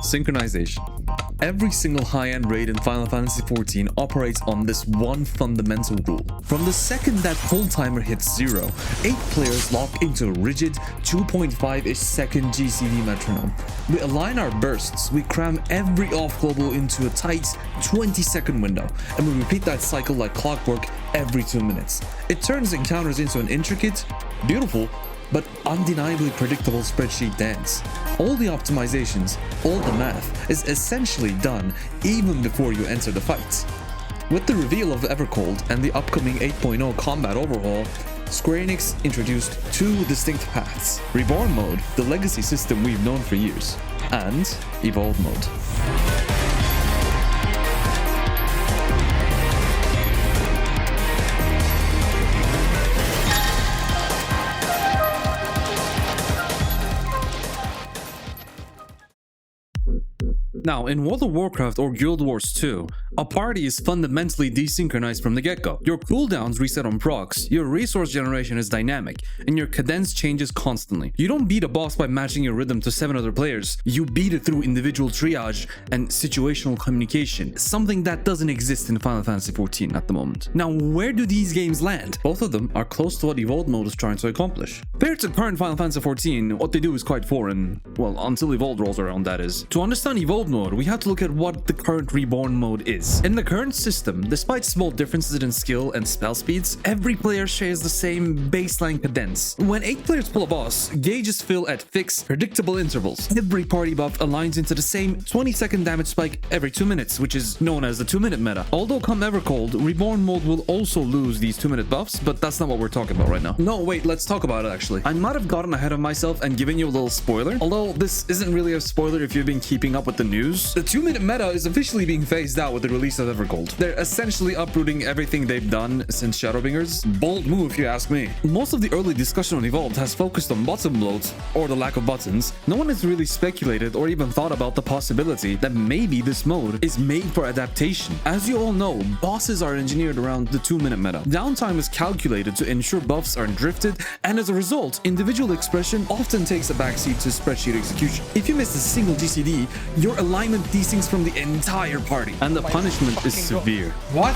Synchronization. Every single high-end raid in Final Fantasy XIV operates on this one fundamental rule. From the second that pull timer hits 0, 8 players lock into a rigid 2.5-ish second GCD metronome. We align our bursts, we cram every off-global into a tight 20-second window, and we repeat that cycle like clockwork every 2 minutes. It turns encounters into an intricate, beautiful, but undeniably predictable spreadsheet dance. All the optimizations, all the math is essentially done even before you enter the fight. With the reveal of Evercold and the upcoming 8.0 combat overhaul, Square Enix introduced 2 distinct paths: Reborn mode, the legacy system we've known for years, and Evolve mode. Now, in World of Warcraft or Guild Wars 2, a party is fundamentally desynchronized from the get-go. Your cooldowns reset on procs, your resource generation is dynamic, and your cadence changes constantly. You don't beat a boss by matching your rhythm to 7 other players, you beat it through individual triage and situational communication, something that doesn't exist in Final Fantasy XIV at the moment. Now, where do these games land? Both of them are close to what Evolved mode is trying to accomplish. Compared to current Final Fantasy XIV, what they do is quite foreign, well, until Evolved rolls around, that is. To understand Evolved mode, we have to look at what the current Reborn mode is. In the current system, despite small differences in skill and spell speeds, every player shares the same baseline cadence. When 8 players pull a boss, gauges fill at fixed, predictable intervals. Every party buff aligns into the same 20-second damage spike every 2 minutes, which is known as the 2-minute meta. Although come Evercold, Reborn mode will also lose these 2-minute buffs, but that's not what we're talking about right now. No, wait, let's talk about it actually. I might have gotten ahead of myself and given you a little spoiler, although this isn't really a spoiler if you've been keeping up with the news. The 2-minute meta is officially being phased out with the release of Evercold. They're essentially uprooting everything they've done since Shadowbringers. Bold move if you ask me. Most of the early discussion on Evolved has focused on button bloats, or the lack of buttons. No one has really speculated or even thought about the possibility that maybe this mode is made for adaptation. As you all know, bosses are engineered around the 2-minute meta. Downtime is calculated to ensure buffs aren't drifted, and as a result, individual expression often takes a backseat to spreadsheet execution. If you miss a single GCD, your alignment desyncs from the entire party, and the punishment is severe. What?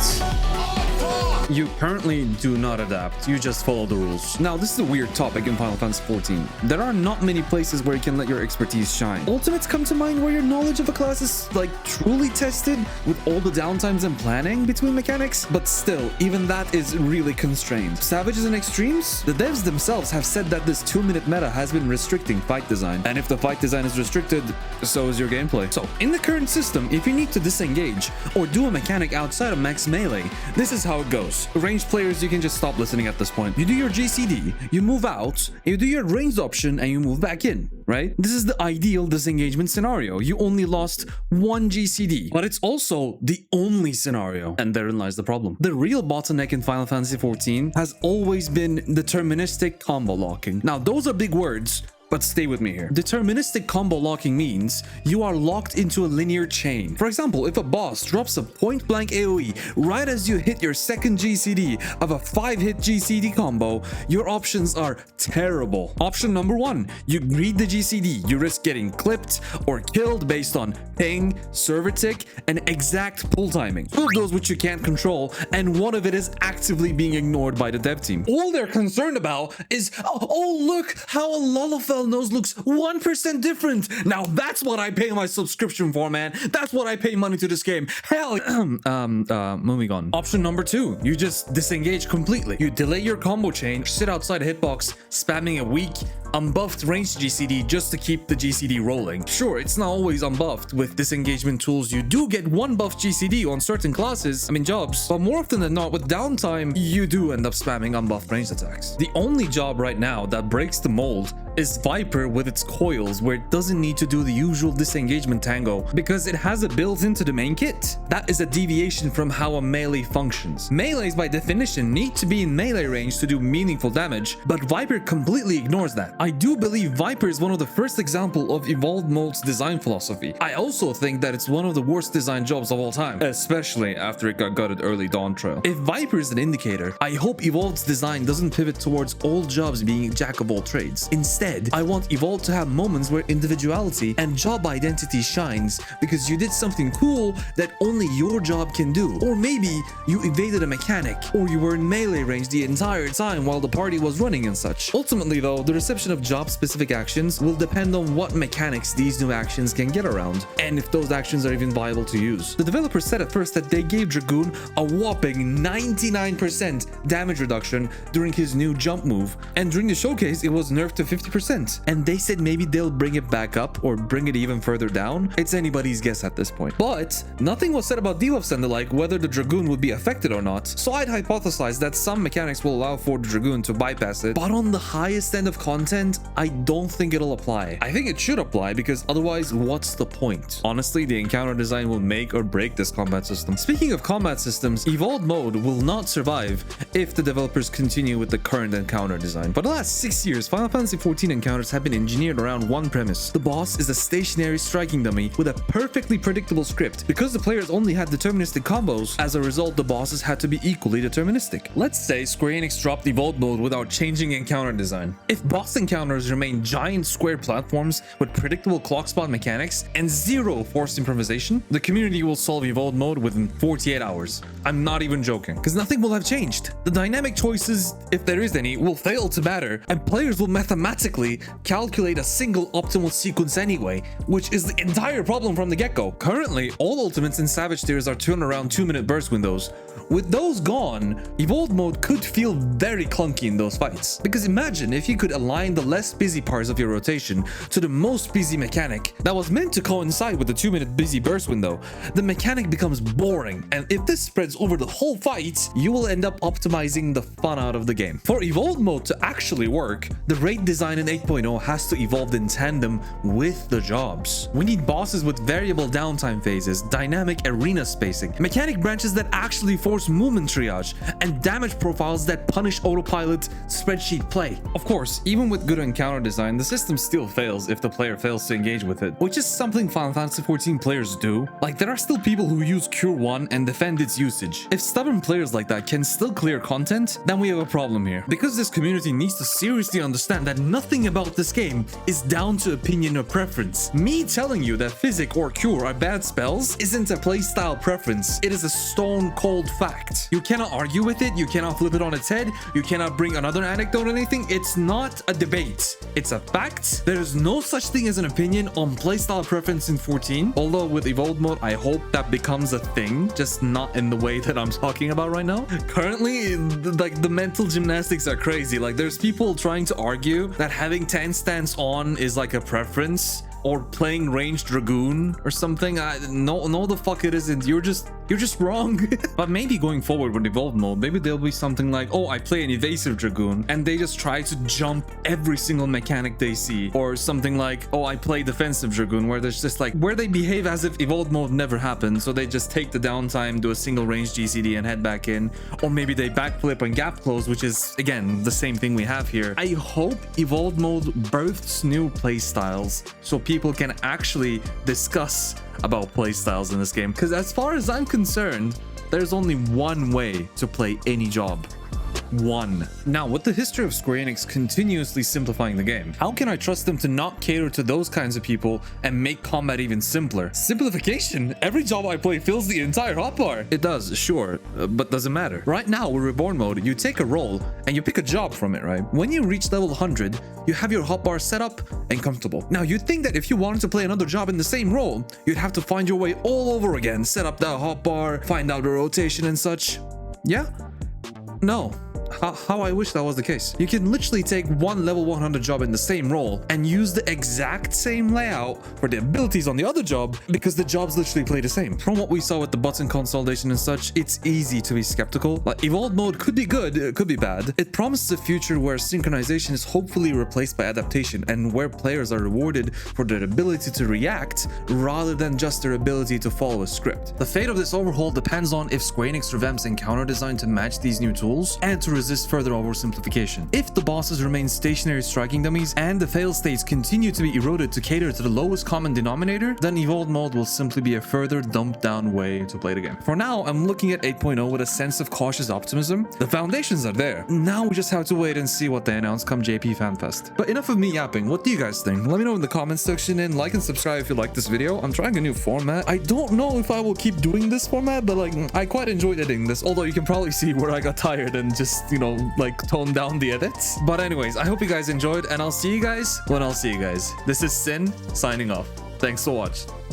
You currently do not adapt, you just follow the rules. Now, this is a weird topic in Final Fantasy XIV. There are not many places where you can let your expertise shine. Ultimates come to mind where your knowledge of a class is, like, truly tested with all the downtimes and planning between mechanics, but still, even that is really constrained. Savages and Extremes? The devs themselves have said that this 2-minute meta has been restricting fight design, and if the fight design is restricted, so is your gameplay. So, in the current system, if you need to disengage or do a mechanic outside of max melee, this is how it goes. Ranged players, you can just stop listening at this point. You do your GCD, you move out, you do your ranged option, and you move back in, right? This is the ideal disengagement scenario. You only lost 1 GCD, but it's also the only scenario, and therein lies the problem. The real bottleneck in Final Fantasy XIV has always been deterministic combo locking. Now, those are big words, but stay with me here. Deterministic combo locking means you are locked into a linear chain. For example, if a boss drops a point-blank AoE right as you hit your second GCD of a 5-hit GCD combo, your options are terrible. Option number 1, you greed the GCD. You risk getting clipped or killed based on ping, server tick, and exact pull timing. 2 of those which you can't control, and 1 of it is actively being ignored by the dev team. All they're concerned about is, oh look how a Lullafell nose looks 1% different. Now that's what I pay my subscription for, man. That's what I pay money to this game. Hell, moving on. Option number 2, you just disengage completely. You delay your combo chain, sit outside a hitbox, spamming a weak, unbuffed ranged GCD just to keep the GCD rolling. Sure, it's not always unbuffed. With disengagement tools, you do get 1 buff GCD on certain classes, jobs, but more often than not, with downtime, you do end up spamming unbuffed ranged attacks. The only job right now that breaks the mold is Viper with its coils, where it doesn't need to do the usual disengagement tango because it has it built into the main kit. That is a deviation from how a melee functions. Melees by definition need to be in melee range to do meaningful damage, but Viper completely ignores that. I do believe Viper is one of the first example of evolved mode's design philosophy. I also think that it's one of the worst design jobs of all time, especially after it got gutted early Dawn Trail. If Viper is an indicator, I hope Evolved's design doesn't pivot towards all jobs being jack of all trades. Instead, I want Evolved to have moments where individuality and job identity shines because you did something cool that only your job can do. Or maybe you evaded a mechanic, or you were in melee range the entire time while the party was running and such. Ultimately though, the reception of job-specific actions will depend on what mechanics these new actions can get around, and if those actions are even viable to use. The developers said at first that they gave Dragoon a whopping 99% damage reduction during his new jump move, and during the showcase it was nerfed to 50%. And they said maybe they'll bring it back up or bring it even further down. It's anybody's guess at this point. But nothing was said about debuffs and the like, whether the Dragoon would be affected or not, so I'd hypothesize that some mechanics will allow for the Dragoon to bypass it, but on the highest end of content, I don't think it'll apply. I think it should apply because otherwise, what's the point? Honestly, the encounter design will make or break this combat system. Speaking of combat systems, Evolved mode will not survive if the developers continue with the current encounter design. For the last 6 years, Final Fantasy XIV encounters have been engineered around one premise. The boss is a stationary striking dummy with a perfectly predictable script. Because the players only had deterministic combos, as a result, the bosses had to be equally deterministic. Let's say Square Enix dropped Evolved mode without changing encounter design. If boss encounters remain giant square platforms with predictable clock spot mechanics and zero forced improvisation, the community will solve Evolved mode within 48 hours. I'm not even joking, because nothing will have changed. The dynamic choices, if there is any, will fail to matter, and players will mathematically calculate a single optimal sequence anyway, which is the entire problem from the get-go. Currently, all ultimates in Savage tiers are turned around 2-minute burst windows. With those gone, Evolved mode could feel very clunky in those fights. Because imagine if you could align the less busy parts of your rotation to the most busy mechanic that was meant to coincide with the 2-minute busy burst window. The mechanic becomes boring, and if this spreads over the whole fight, you will end up optimizing the fun out of the game. For Evolved mode to actually work, the raid design in 8.0 has to evolve in tandem with the jobs. We need bosses with variable downtime phases, dynamic arena spacing, mechanic branches that actually force movement triage, and damage profiles that punish autopilot spreadsheet play. Of course, even with good encounter design, the system still fails if the player fails to engage with it, which is something Final Fantasy XIV players do. Like, there are still people who use Cure 1 and defend its usage. If stubborn players like that can still clear content, then we have a problem here. Because this community needs to seriously understand that nothing about this game is down to opinion or preference. Me telling you that Physic or Cure are bad spells isn't a playstyle preference, it is a stone cold fact. You cannot argue with it, you cannot flip it on its head, you cannot bring another anecdote or anything. It's not a debate, it's a fact. There is no such thing as an opinion on playstyle preference in 14, although with Evolved mode I hope that becomes a thing, just not in the way that I'm talking about right now. Currently, like, the mental gymnastics are crazy. Like, there's people trying to argue that having 10 stance on is like a preference, or playing ranged Dragoon or something. No, the fuck it isn't. You're just wrong. But maybe going forward with Evolved mode, maybe there'll be something like, oh, I play an evasive Dragoon, and they just try to jump every single mechanic they see. Or something like, oh, I play defensive Dragoon, where there's just like, where they behave as if Evolved mode never happened, so they just take the downtime, do a single range GCD and head back in. Or maybe they backflip and gap close, which is, again, the same thing we have here. I hope Evolved mode births new playstyles, so people can actually discuss about playstyles in this game, because as far as I'm concerned, there's only one way to play any job. One. Now, with the history of Square Enix continuously simplifying the game, how can I trust them to not cater to those kinds of people and make combat even simpler? Simplification? Every job I play fills the entire hotbar. It does, sure, but doesn't matter. Right now with Reborn mode, you take a role and you pick a job from it, right? When you reach level 100, you have your hotbar set up and comfortable. Now, you'd think that if you wanted to play another job in the same role, you'd have to find your way all over again, set up that hotbar, find out the rotation and such. Yeah? No. How I wish that was the case. You can literally take one level 100 job in the same role and use the exact same layout for the abilities on the other job, because the jobs literally play the same. From what we saw with the button consolidation and such, it's easy to be skeptical. Like, Evolved mode could be good, it could be bad. It promises a future where synchronization is hopefully replaced by adaptation, and where players are rewarded for their ability to react rather than just their ability to follow a script. The fate of this overhaul depends on if Square Enix revamps encounter design to match these new tools, and to resist further oversimplification. If the bosses remain stationary striking dummies and the fail states continue to be eroded to cater to the lowest common denominator, then evolved mode will simply be a further dumbed down way to play the game. For now, I'm looking at 8.0 with a sense of cautious optimism. The foundations are there. Now we just have to wait and see what they announce come JP Fanfest. But enough of me yapping. What do you guys think? Let me know in the comments section and like and subscribe if you like this video. I'm trying a new format. I don't know if I will keep doing this format, but like I quite enjoyed editing this, although you can probably see where I got tired and just, you know, like toned down the edits. But anyways, I hope you guys enjoyed, and I'll see you guys when I'll see you guys. This is Sin signing off. Thanks for watching.